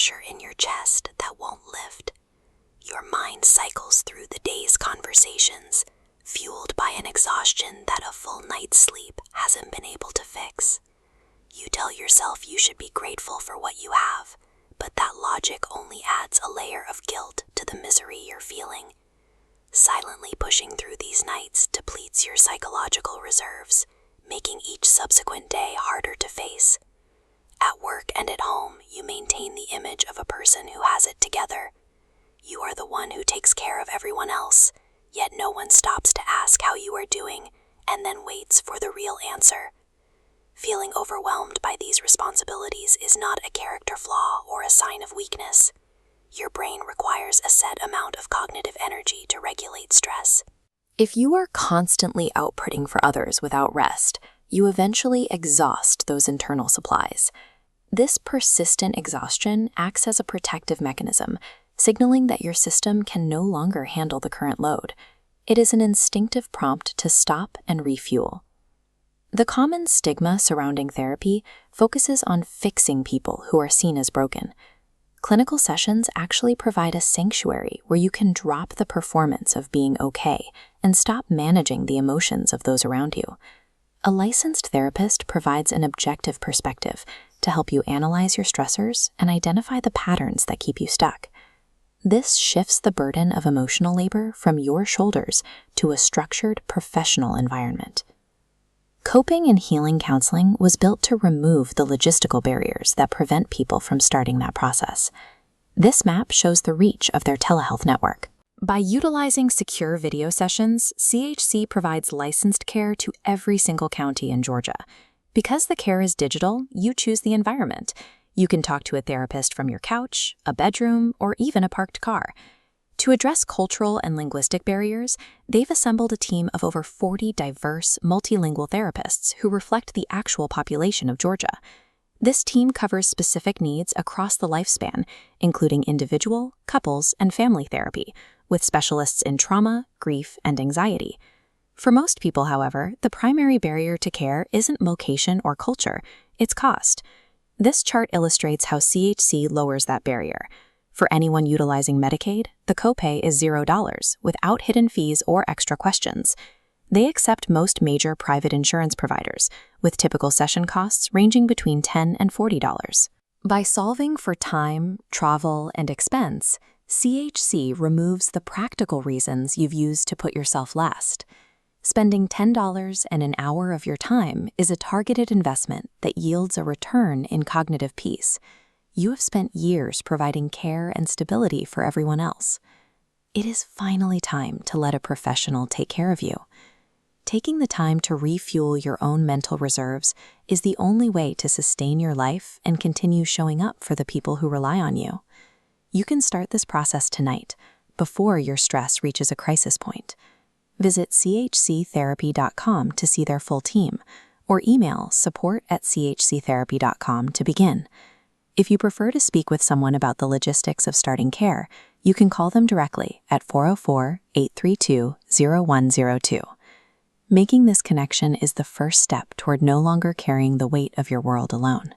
pressure in your chest that won't lift. Your mind cycles through the day's conversations, fueled by an exhaustion that a full night's sleep hasn't been able to fix. You tell yourself you should be grateful for what you have, but that logic only adds a layer of guilt to the misery you're feeling. Silently pushing through these nights depletes your psychological reserves, making each subsequent day harder to face. At work and at home, you maintain the image of a person who has it together. You are the one who takes care of everyone else, yet no one stops to ask how you are doing and then waits for the real answer. Feeling overwhelmed by these responsibilities is not a character flaw or a sign of weakness. Your brain requires a set amount of cognitive energy to regulate stress. If you are constantly outputting for others without rest, you eventually exhaust those internal supplies. This persistent exhaustion acts as a protective mechanism, signaling that your system can no longer handle the current load. It is an instinctive prompt to stop and refuel. The common stigma surrounding therapy focuses on fixing people who are seen as broken. Clinical sessions actually provide a sanctuary where you can drop the performance of being okay and stop managing the emotions of those around you. A licensed therapist provides an objective perspective to help you analyze your stressors and identify the patterns that keep you stuck. This shifts the burden of emotional labor from your shoulders to a structured professional environment. Coping and healing counseling was built to remove the logistical barriers that prevent people from starting that process. This map shows the reach of their telehealth network. By utilizing secure video sessions, CHC provides licensed care to every single county in Georgia. Because the care is digital, you choose the environment. You can talk to a therapist from your couch, a bedroom, or even a parked car. To address cultural and linguistic barriers, they've assembled a team of over 40 diverse, multilingual therapists who reflect the actual population of Georgia. This team covers specific needs across the lifespan, including individual, couples, and family therapy, with specialists in trauma, grief, and anxiety. For most people, however, the primary barrier to care isn't location or culture, it's cost. This chart illustrates how CHC lowers that barrier. For anyone utilizing Medicaid, the copay is $0 without hidden fees or extra questions. They accept most major private insurance providers, with typical session costs ranging between $10 and $40. By solving for time, travel, and expense, CHC removes the practical reasons you've used to put yourself last. Spending $10 and an hour of your time is a targeted investment that yields a return in cognitive peace. You have spent years providing care and stability for everyone else. It is finally time to let a professional take care of you. Taking the time to refuel your own mental reserves is the only way to sustain your life and continue showing up for the people who rely on you. You can start this process tonight, before your stress reaches a crisis point. Visit chctherapy.com to see their full team, or email support@chctherapy.com to begin. If you prefer to speak with someone about the logistics of starting care, you can call them directly at 404-832-0102. Making this connection is the first step toward no longer carrying the weight of your world alone.